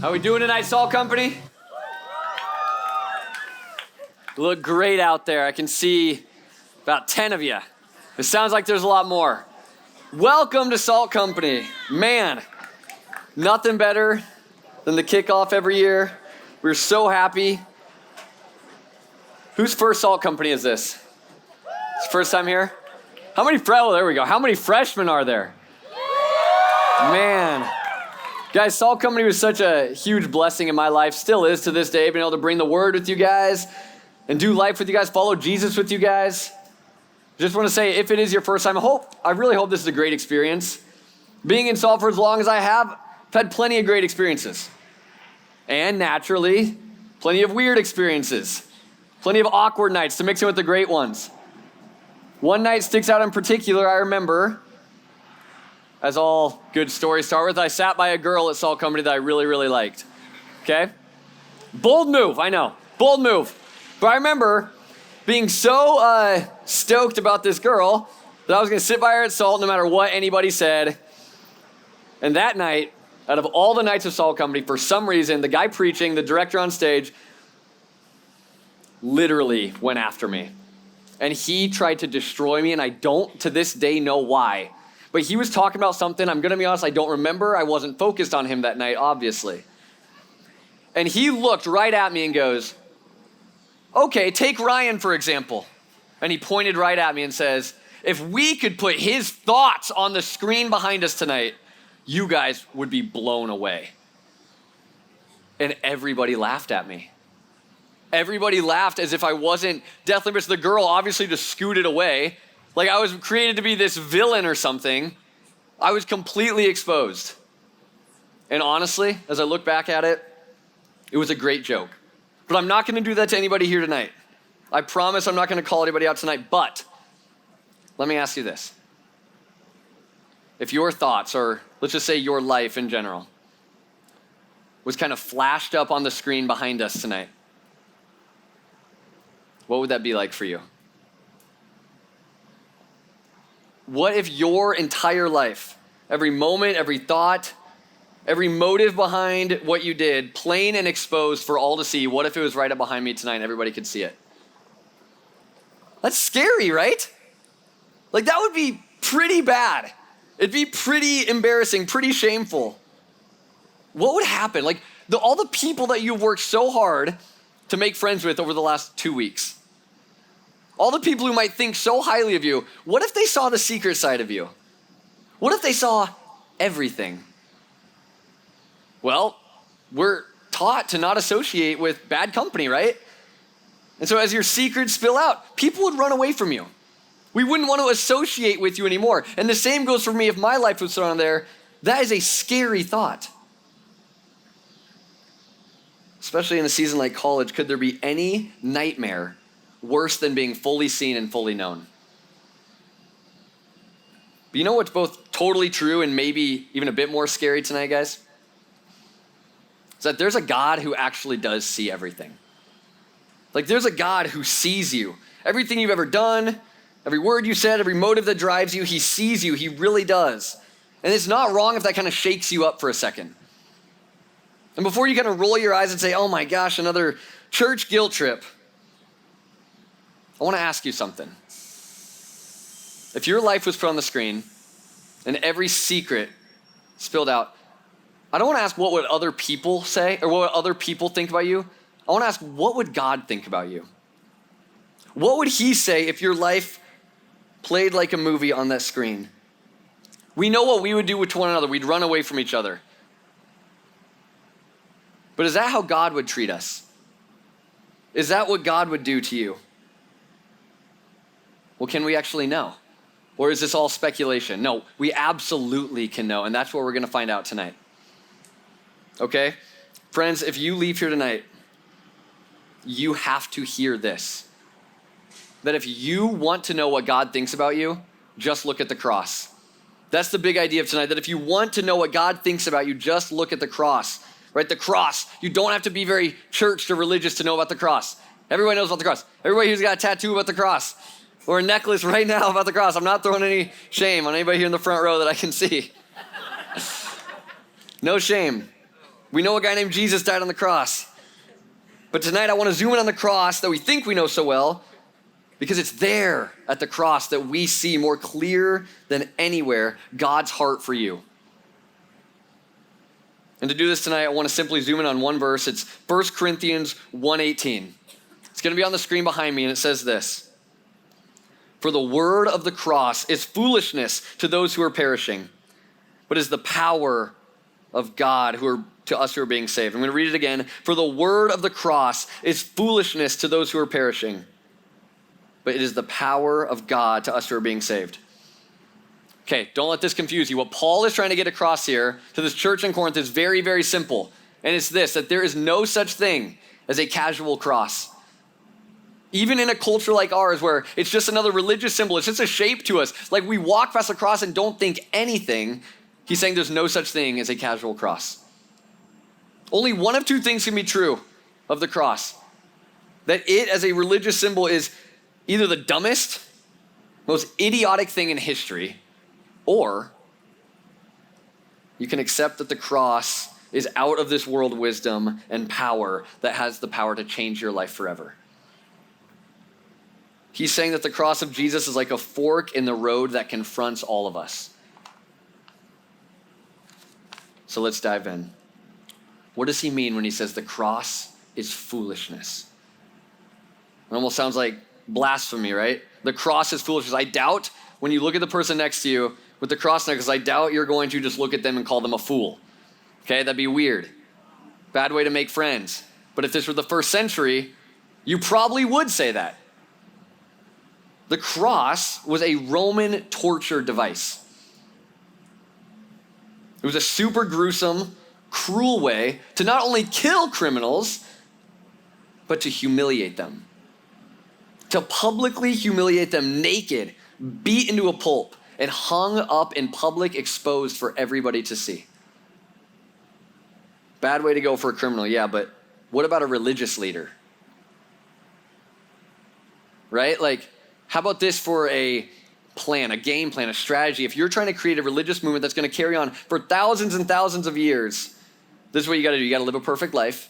How we doing tonight, Salt Company? You look great out there. I can see about 10 of you. It sounds like there's a lot more. Welcome to Salt Company. Man, nothing better than the kickoff every year. We're so happy. Whose first Salt Company is this? It's first time here? How many there we go. How many freshmen are there? Man. Guys, Salt Company was such a huge blessing in my life, still is to this day, being able to bring the word with you guys and do life with you guys, follow Jesus with you guys. Just want to say, if it is your first time, I really hope this is a great experience. Being in Salt for as long as I have, I've had plenty of great experiences. And naturally, plenty of weird experiences. Plenty of awkward nights to mix in with the great ones. One night sticks out in particular, I remember. As all good stories start with, I sat by a girl at Salt Company that I really, really liked. Okay? Bold move, I know. Bold move. But I remember being so stoked about this girl that I was going to sit by her at Salt no matter what anybody said. And that night, out of all the nights of Salt Company, for some reason, the guy preaching, the director on stage, literally went after me. And he tried to destroy me, and I don't to this day know why. But he was talking about something, I'm going to be honest, I don't remember. I wasn't focused on him that night, obviously. And he looked right at me and goes, okay, take Ryan, for example. And he pointed right at me and says, if we could put his thoughts on the screen behind us tonight, you guys would be blown away. And everybody laughed at me. Everybody laughed as if I wasn't deathly rich. The girl obviously just scooted away. Like I was created to be this villain or something. I was completely exposed. And honestly, as I look back at it, it was a great joke. But I'm not going to do that to anybody here tonight. I promise I'm not going to call anybody out tonight. But let me ask you this. If your thoughts, or let's just say your life in general, was kind of flashed up on the screen behind us tonight, what would that be like for you? What if your entire life, every moment, every thought, every motive behind what you did, plain and exposed for all to see, what if it was right up behind me tonight and everybody could see it? That's scary, right? Like that would be pretty bad. It'd be pretty embarrassing, pretty shameful. What would happen? Like all the people that you've worked so hard to make friends with over the last 2 weeks. All the people who might think so highly of you, what if they saw the secret side of you? What if they saw everything? Well, we're taught to not associate with bad company, right? And so as your secrets spill out, people would run away from you. We wouldn't want to associate with you anymore. And the same goes for me if my life was thrown there. That is a scary thought. Especially in a season like college, could there be any nightmare worse than being fully seen and fully known? But you know what's both totally true and maybe even a bit more scary tonight, guys? Is that there's a God who actually does see everything. Like there's a God who sees you. Everything you've ever done, every word you said, every motive that drives you, he sees you. He really does. And it's not wrong if that kind of shakes you up for a second. And before you kind of roll your eyes and say, oh my gosh, another church guilt trip, I want to ask you something. If your life was put on the screen and every secret spilled out, I don't want to ask what would other people say or what would other people think about you. I want to ask, what would God think about you? What would he say if your life played like a movie on that screen? We know what we would do with one another. We'd run away from each other. But is that how God would treat us? Is that what God would do to you? Well, can we actually know? Or is this all speculation? No, we absolutely can know, and that's what we're going to find out tonight. Okay? Friends, if you leave here tonight, you have to hear this. That if you want to know what God thinks about you, just look at the cross. That's the big idea of tonight, that if you want to know what God thinks about you, just look at the cross. Right? The cross. You don't have to be very churched or religious to know about the cross. Everybody knows about the cross. Everybody who's got a tattoo about the cross or a necklace right now about the cross. I'm not throwing any shame on anybody here in the front row that I can see. No shame. We know a guy named Jesus died on the cross. But tonight I want to zoom in on the cross that we think we know so well, because it's there at the cross that we see more clear than anywhere God's heart for you. And to do this tonight, I want to simply zoom in on one verse. It's 1 Corinthians 1:18. It's going to be on the screen behind me, and it says this: "For the word of the cross is foolishness to those who are perishing, but is the power of God to us who are being saved." I'm going to read it again. "For the word of the cross is foolishness to those who are perishing, but it is the power of God to us who are being saved." Okay, don't let this confuse you. What Paul is trying to get across here to this church in Corinth is very, very simple. And it's this, that there is no such thing as a casual cross. Even in a culture like ours where it's just another religious symbol, it's just a shape to us. Like we walk past the cross and don't think anything. He's saying there's no such thing as a casual cross. Only one of two things can be true of the cross. That it as a religious symbol is either the dumbest, most idiotic thing in history, or you can accept that the cross is out of this world wisdom and power that has the power to change your life forever. He's saying that the cross of Jesus is like a fork in the road that confronts all of us. So let's dive in. What does he mean when he says the cross is foolishness? It almost sounds like blasphemy, right? The cross is foolishness. I doubt when you look at the person next to you with the cross necklace, I doubt you're going to just look at them and call them a fool. Okay, that'd be weird. Bad way to make friends. But if this were the first century, you probably would say that. The cross was a Roman torture device. It was a super gruesome, cruel way to not only kill criminals, but to humiliate them. To publicly humiliate them naked, beat into a pulp, and hung up in public, exposed for everybody to see. Bad way to go for a criminal, yeah, but what about a religious leader? Right? Like, how about this for a plan, a game plan, a strategy? If you're trying to create a religious movement that's going to carry on for thousands and thousands of years, this is what you got to do. You got to live a perfect life.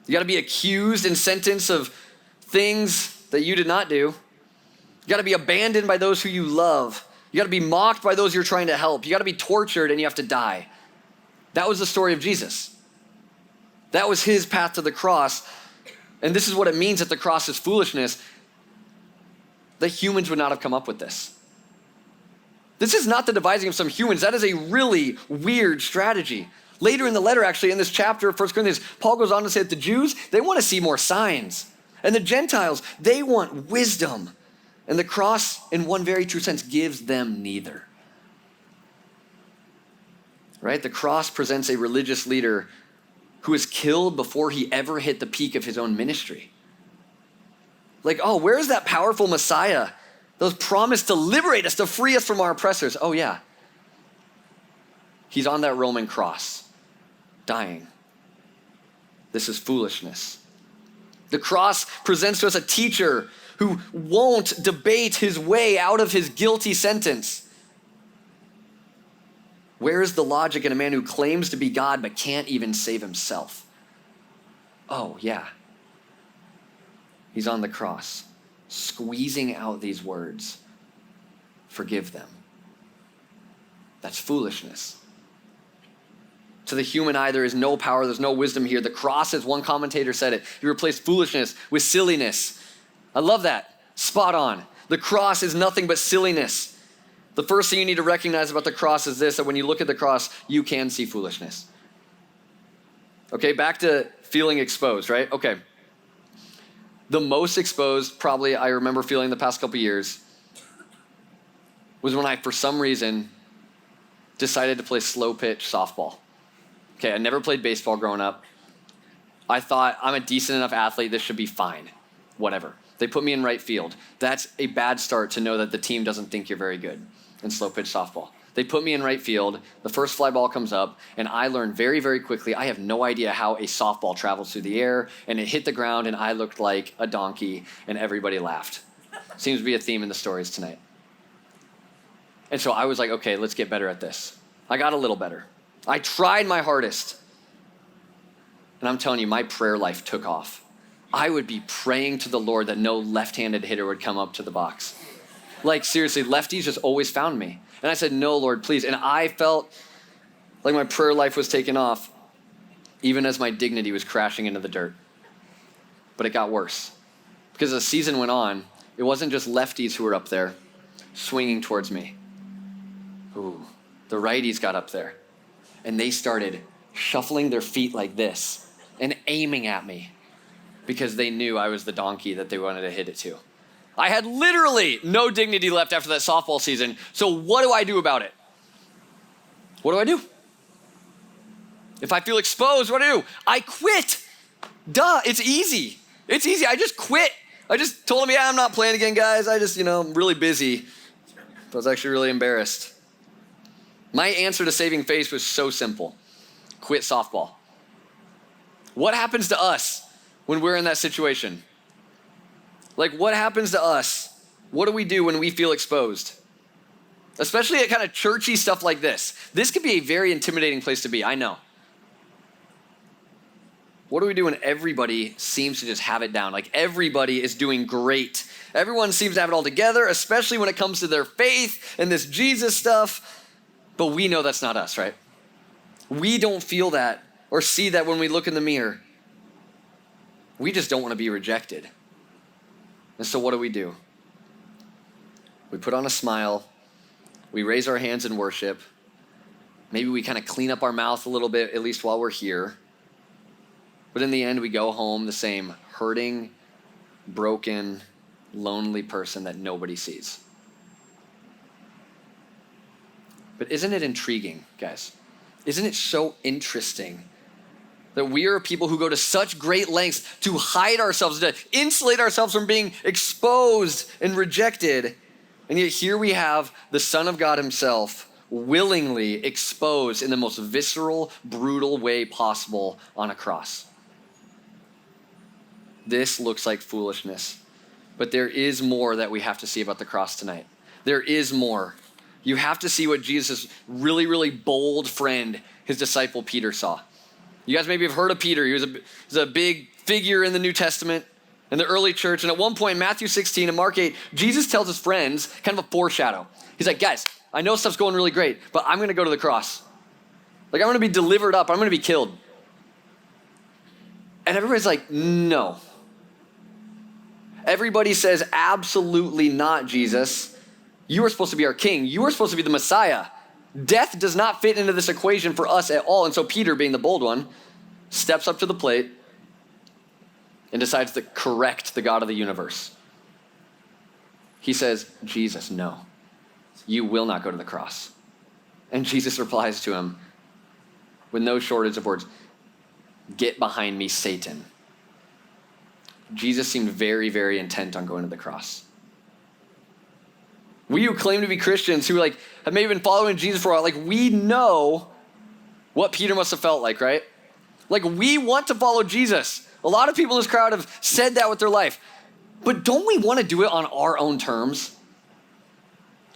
You got to be accused and sentenced of things that you did not do. You got to be abandoned by those who you love. You got to be mocked by those you're trying to help. You got to be tortured and you have to die. That was the story of Jesus. That was his path to the cross. And this is what it means that the cross is foolishness. That humans would not have come up with this. This is not the devising of some humans. That is a really weird strategy. Later in the letter, actually, in this chapter of 1 Corinthians, Paul goes on to say that the Jews, they want to see more signs. And the Gentiles, they want wisdom. And the cross, in one very true sense, gives them neither. Right? The cross presents a religious leader who is killed before he ever hit the peak of his own ministry. Like, oh, where's that powerful Messiah that was promised to liberate us, to free us from our oppressors? Oh, yeah. He's on that Roman cross, dying. This is foolishness. The cross presents to us a teacher who won't debate his way out of his guilty sentence. Where is the logic in a man who claims to be God but can't even save himself? Oh, yeah. He's on the cross, squeezing out these words. Forgive them. That's foolishness. To the human eye, there is no power, there's no wisdom here. The cross, as one commentator said it, he replaced foolishness with silliness. I love that. Spot on. The cross is nothing but silliness. The first thing you need to recognize about the cross is this, that when you look at the cross, you can see foolishness. Okay, back to feeling exposed, right? Okay. The most exposed, probably I remember feeling the past couple years, was when I, for some reason, decided to play slow pitch softball. Okay, I never played baseball growing up. I thought, I'm a decent enough athlete, this should be fine. Whatever. They put me in right field. That's a bad start to know that the team doesn't think you're very good in slow pitch softball. They put me in right field. The first fly ball comes up, and I learned very, very quickly, I have no idea how a softball travels through the air, and it hit the ground, and I looked like a donkey, and everybody laughed. Seems to be a theme in the stories tonight. And so I was like, okay, let's get better at this. I got a little better. I tried my hardest. And I'm telling you, my prayer life took off. I would be praying to the Lord that no left-handed hitter would come up to the box. Like seriously, lefties just always found me. And I said, no, Lord, please. And I felt like my prayer life was taking off, even as my dignity was crashing into the dirt. But it got worse. Because as the season went on, it wasn't just lefties who were up there swinging towards me. Ooh, the righties got up there. And they started shuffling their feet like this and aiming at me because they knew I was the donkey that they wanted to hit it to. I had literally no dignity left after that softball season. So what do I do about it? What do I do? If I feel exposed, what do I do? I quit. Duh, it's easy. It's easy. I just quit. I just told them, yeah, I'm not playing again, guys. I'm really busy. I was actually really embarrassed. My answer to saving face was so simple. Quit softball. What happens to us when we're in that situation? Like, what happens to us? What do we do when we feel exposed? Especially at kind of churchy stuff like this. This could be a very intimidating place to be, I know. What do we do when everybody seems to just have it down? Like everybody is doing great. Everyone seems to have it all together, especially when it comes to their faith and this Jesus stuff. But we know that's not us, right? We don't feel that or see that when we look in the mirror. We just don't want to be rejected. And so what do? We put on a smile. We raise our hands in worship. Maybe we kind of clean up our mouth a little bit, at least while we're here. But in the end, we go home the same hurting, broken, lonely person that nobody sees. But isn't it intriguing, guys? Isn't it so interesting that we are people who go to such great lengths to hide ourselves, to insulate ourselves from being exposed and rejected, and yet here we have the Son of God himself willingly exposed in the most visceral, brutal way possible on a cross. This looks like foolishness, but there is more that we have to see about the cross tonight. There is more. You have to see what Jesus' really, really bold friend, his disciple Peter, saw. You guys maybe have heard of Peter. He was a big figure in the New Testament, in the early church. And at one point, in Matthew 16 and Mark 8, Jesus tells his friends kind of a foreshadow. He's like, guys, I know stuff's going really great, but I'm going to go to the cross. Like, I'm going to be delivered up. I'm going to be killed. And everybody's like, no. Everybody says, absolutely not, Jesus. You are supposed to be our king. You are supposed to be the Messiah. Death does not fit into this equation for us at all. And so Peter, being the bold one, steps up to the plate and decides to correct the God of the universe. He says, Jesus, no, you will not go to the cross. And Jesus replies to him with no shortage of words, get behind me, Satan. Jesus seemed very, very intent on going to the cross. We who claim to be Christians, who have maybe been following Jesus for a while, we know what Peter must have felt like, right? We want to follow Jesus. A lot of people in this crowd have said that with their life. But don't we want to do it on our own terms?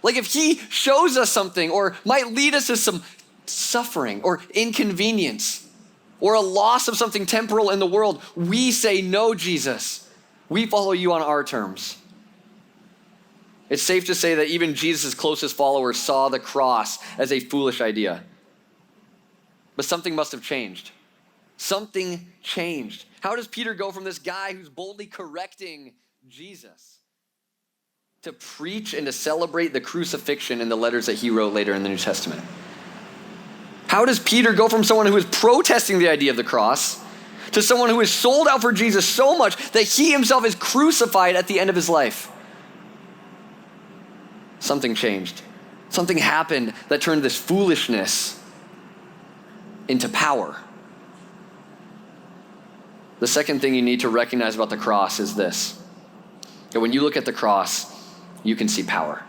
If he shows us something or might lead us to some suffering or inconvenience or a loss of something temporal in the world, we say, no, Jesus. We follow you on our terms. It's safe to say that even Jesus' closest followers saw the cross as a foolish idea. But something must have changed. Something changed. How does Peter go from this guy who's boldly correcting Jesus to preach and to celebrate the crucifixion in the letters that he wrote later in the New Testament? How does Peter go from someone who is protesting the idea of the cross to someone who is sold out for Jesus so much that he himself is crucified at the end of his life? Something changed. Something happened that turned this foolishness into power. The second thing you need to recognize about the cross is this: that when you look at the cross, you can see power.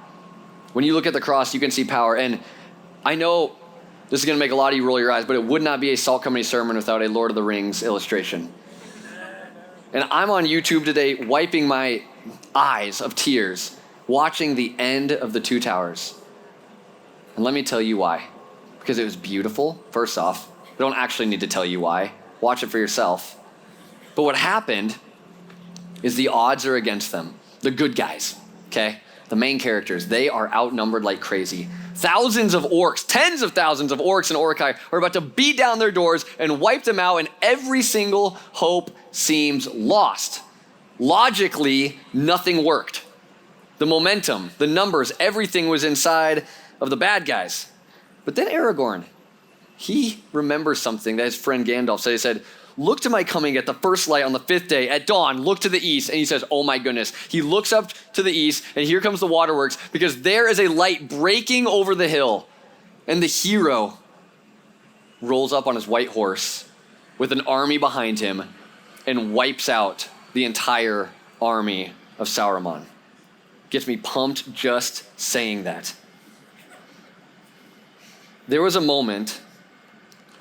When you look at the cross, you can see power. And I know this is going to make a lot of you roll your eyes, but it would not be a Salt Company sermon without a Lord of the Rings illustration. And I'm on YouTube today wiping my eyes of tears watching the end of the Two Towers. And let me tell you why. Because it was beautiful, first off. I don't actually need to tell you why. Watch it for yourself. But what happened is the odds are against them. The good guys, okay? The main characters, they are outnumbered like crazy. Thousands of orcs, tens of thousands of orcs and orcai are about to beat down their doors and wipe them out, and every single hope seems lost. Logically, nothing worked. The momentum, the numbers, everything was inside of the bad guys. But then Aragorn, he remembers something that his friend Gandalf said. He said, look to my coming at the first light on the 5th day. At dawn, look to the east. And he says, oh my goodness. He looks up to the east, and here comes the waterworks, because there is a light breaking over the hill. And the hero rolls up on his white horse with an army behind him and wipes out the entire army of Sauron. Gets me pumped just saying that. There was a moment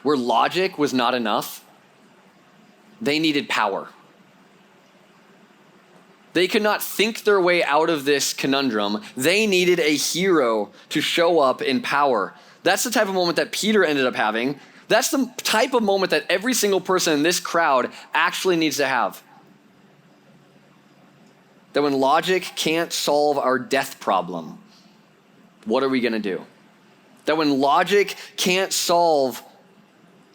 where logic was not enough. They needed power. They could not think their way out of this conundrum. They needed a hero to show up in power. That's the type of moment that Peter ended up having. That's the type of moment that every single person in this crowd actually needs to have. That when logic can't solve our death problem, what are we going to do? That when logic can't solve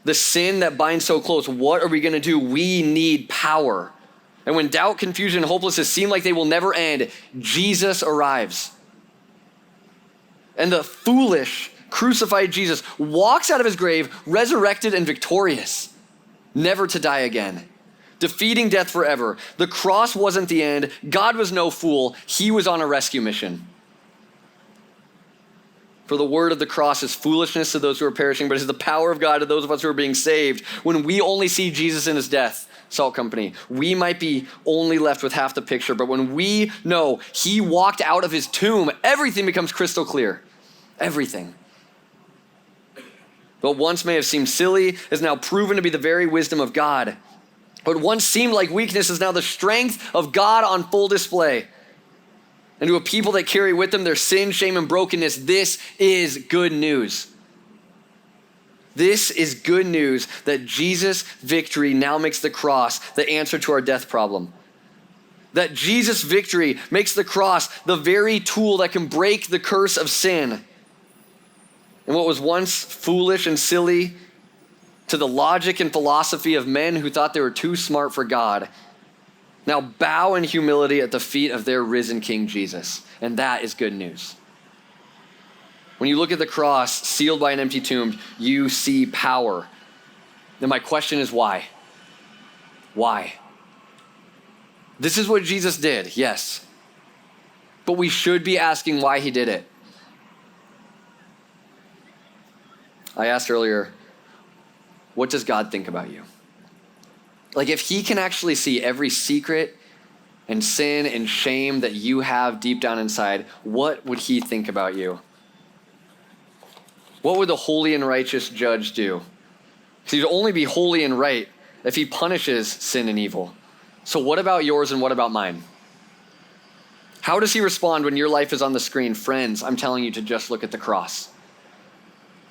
the sin that binds so close, what are we going to do? We need power. And when doubt, confusion, and hopelessness seem like they will never end, Jesus arrives. And the foolish, crucified Jesus walks out of his grave, resurrected and victorious, never to die again, defeating death forever. The cross wasn't the end. God was no fool. He was on a rescue mission. For the word of the cross is foolishness to those who are perishing, but it is the power of God to those of us who are being saved. When we only see Jesus in his death, Salt Company, we might be only left with half the picture. But when we know he walked out of his tomb, everything becomes crystal clear. Everything. What once may have seemed silly is now proven to be the very wisdom of God. What once seemed like weakness is now the strength of God on full display. And to a people that carry with them their sin, shame, and brokenness, this is good news. This is good news that Jesus' victory now makes the cross the answer to our death problem. That Jesus' victory makes the cross the very tool that can break the curse of sin. And what was once foolish and silly to the logic and philosophy of men who thought they were too smart for God, now bow in humility at the feet of their risen King Jesus. And that is good news. When you look at the cross sealed by an empty tomb, you see power. Then my question is why? Why? This is what Jesus did, yes. But we should be asking why he did it. I asked earlier, what does God think about you? Like, if he can actually see every secret and sin and shame that you have deep down inside, what would he think about you? What would the holy and righteous judge do? Because he'd only be holy and right if he punishes sin and evil. So what about yours and what about mine? How does he respond when your life is on the screen? Friends, I'm telling you to just look at the cross.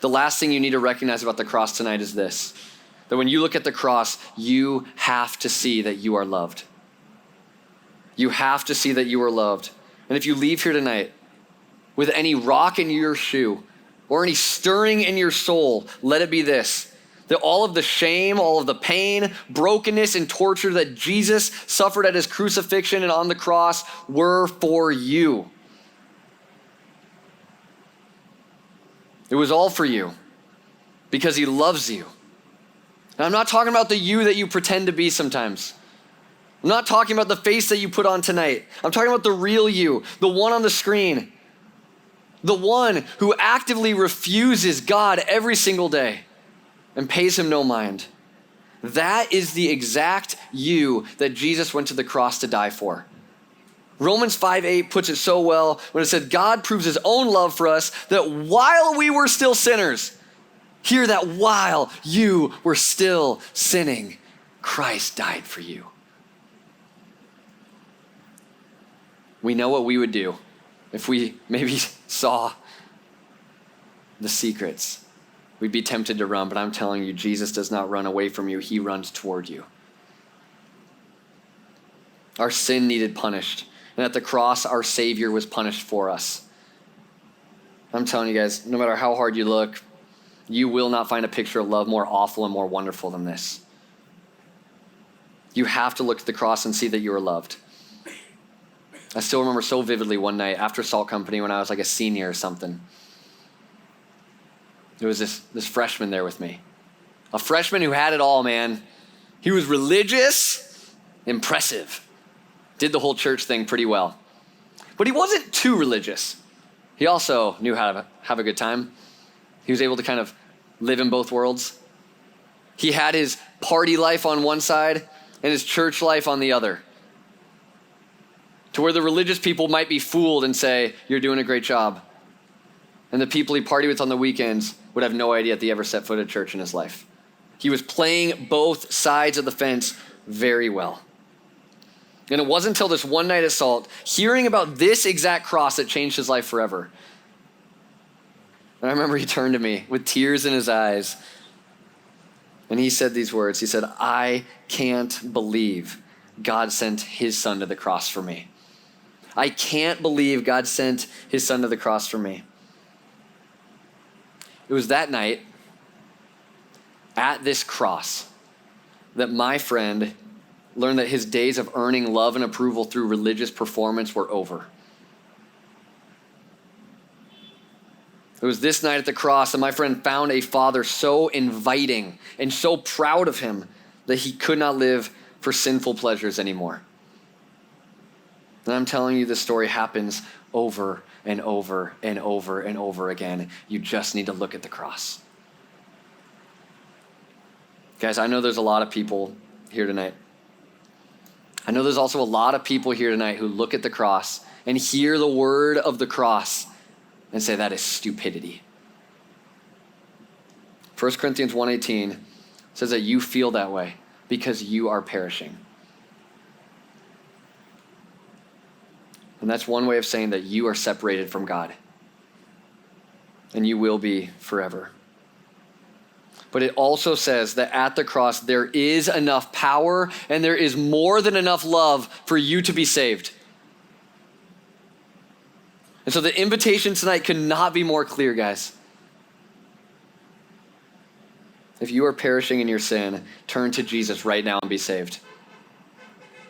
The last thing you need to recognize about the cross tonight is this: that when you look at the cross, you have to see that you are loved. You have to see that you are loved. And if you leave here tonight with any rock in your shoe or any stirring in your soul, let it be this: that all of the shame, all of the pain, brokenness, and torture that Jesus suffered at his crucifixion and on the cross were for you. It was all for you because he loves you. And I'm not talking about the you that you pretend to be sometimes. I'm not talking about the face that you put on tonight. I'm talking about the real you, the one on the screen, the one who actively refuses God every single day and pays him no mind. That is the exact you that Jesus went to the cross to die for. Romans 5:8 puts it so well when it said, God proves his own love for us that while we were still sinners, hear that while you were still sinning, Christ died for you. We know what we would do if we maybe saw the secrets. We'd be tempted to run, but I'm telling you, Jesus does not run away from you. He runs toward you. Our sin needed punished. And at the cross, our Savior was punished for us. I'm telling you guys, no matter how hard you look, you will not find a picture of love more awful and more wonderful than this. You have to look at the cross and see that you are loved. I still remember so vividly one night after Salt Company when I was like a senior or something. There was this freshman there with me. A freshman who had it all, man. He was religious, impressive. Did the whole church thing pretty well. But he wasn't too religious. He also knew how to have a good time. He was able to kind of live in both worlds. He had his party life on one side and his church life on the other. To where the religious people might be fooled and say, you're doing a great job. And the people he partied with on the weekends would have no idea that he ever set foot at church in his life. He was playing both sides of the fence very well. And it wasn't until this one night at Salt, hearing about this exact cross that changed his life forever. And I remember he turned to me with tears in his eyes. And he said these words. He said, I can't believe God sent his son to the cross for me. I can't believe God sent his son to the cross for me. It was that night at this cross that my friend learned that his days of earning love and approval through religious performance were over. It was this night at the cross that my friend found a father so inviting and so proud of him that he could not live for sinful pleasures anymore. And I'm telling you, this story happens over and over and over and over again. You just need to look at the cross. Guys, I know there's a lot of people here tonight. I know there's also a lot of people here tonight who look at the cross and hear the word of the cross and say that is stupidity. 1 Corinthians 1:18 says that you feel that way because you are perishing. And that's one way of saying that you are separated from God. And you will be forever. But it also says that at the cross, there is enough power and there is more than enough love for you to be saved. And so the invitation tonight could not be more clear, guys. If you are perishing in your sin, turn to Jesus right now and be saved.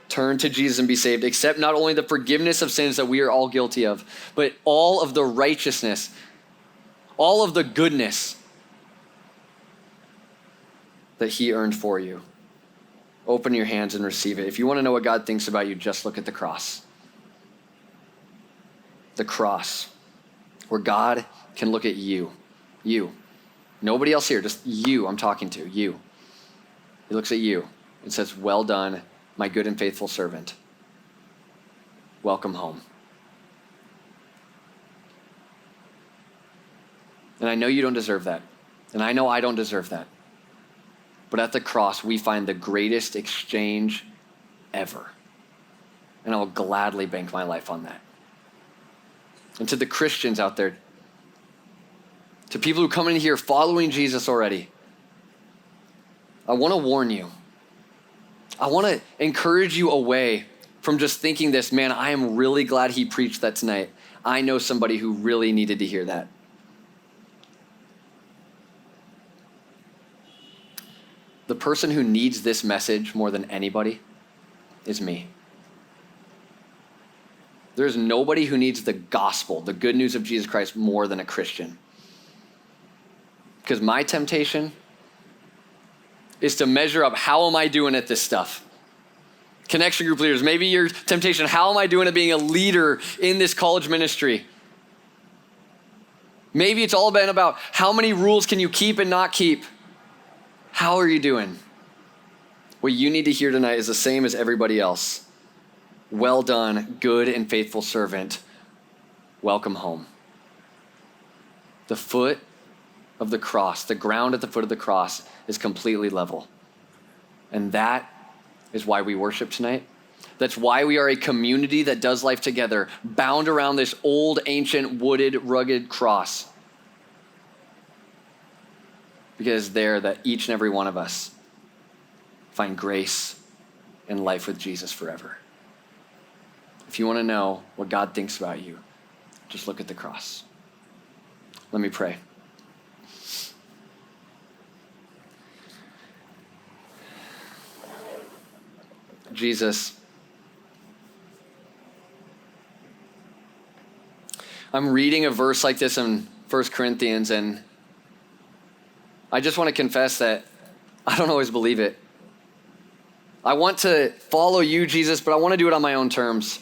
Turn to Jesus and be saved. Accept not only the forgiveness of sins that we are all guilty of, but all of the righteousness, all of the goodness that he earned for you. Open your hands and receive it. If you want to know what God thinks about you, just look at the cross. The cross, where God can look at you. You. Nobody else here, just you I'm talking to, you. He looks at you and says, well done, my good and faithful servant. Welcome home. And I know you don't deserve that. And I know I don't deserve that. But at the cross, we find the greatest exchange ever. And I will gladly bank my life on that. And to the Christians out there, to people who come in here following Jesus already, I want to warn you. I want to encourage you away from just thinking this, man, I am really glad he preached that tonight. I know somebody who really needed to hear that. The person who needs this message more than anybody is me. There's nobody who needs the gospel, the good news of Jesus Christ, more than a Christian. Because my temptation is to measure up, how am I doing at this stuff? Connection group leaders, maybe your temptation, how am I doing at being a leader in this college ministry? Maybe it's all been about how many rules can you keep and not keep? How are you doing? What you need to hear tonight is the same as everybody else. Well done, good and faithful servant. Welcome home. The foot of the cross, the ground at the foot of the cross is completely level. And that is why we worship tonight. That's why we are a community that does life together, bound around this old, ancient, wooded, rugged cross. because it's there that each and every one of us find grace and life with Jesus forever. If you want to know what God thinks about you, just look at the cross. Let me pray. Jesus, I'm reading a verse like this in 1 Corinthians, and I just want to confess that I don't always believe it. I want to follow you, Jesus, but I want to do it on my own terms.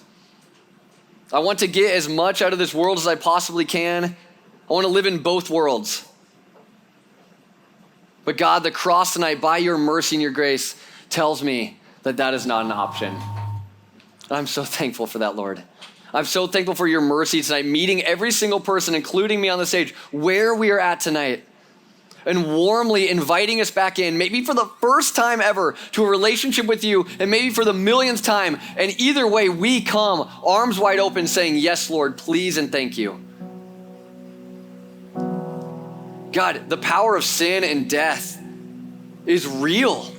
I want to get as much out of this world as I possibly can. I want to live in both worlds. But God, the cross tonight, by your mercy and your grace, tells me that that is not an option. And I'm so thankful for that, Lord. I'm so thankful for your mercy tonight, meeting every single person, including me on the stage, where we are at tonight, and warmly inviting us back in, maybe for the first time ever, to a relationship with you, and maybe for the millionth time. And either way, we come arms wide open saying, yes, Lord, please and thank you. God, the power of sin and death is real.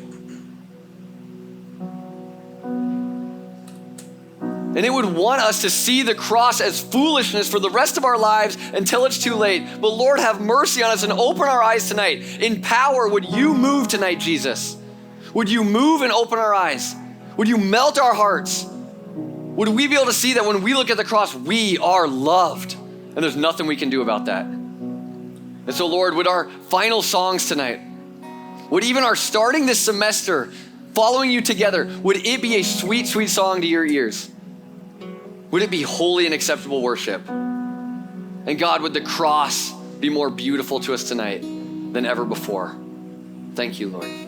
And it would want us to see the cross as foolishness for the rest of our lives until it's too late. But Lord, have mercy on us and open our eyes tonight. In power, would you move tonight, Jesus? Would you move and open our eyes? Would you melt our hearts? Would we be able to see that when we look at the cross, we are loved, and there's nothing we can do about that? And so, Lord, would our final songs tonight, would even our starting this semester, following you together, would it be a sweet, sweet song to your ears? Would it be holy and acceptable worship? And God, would the cross be more beautiful to us tonight than ever before? Thank you, Lord.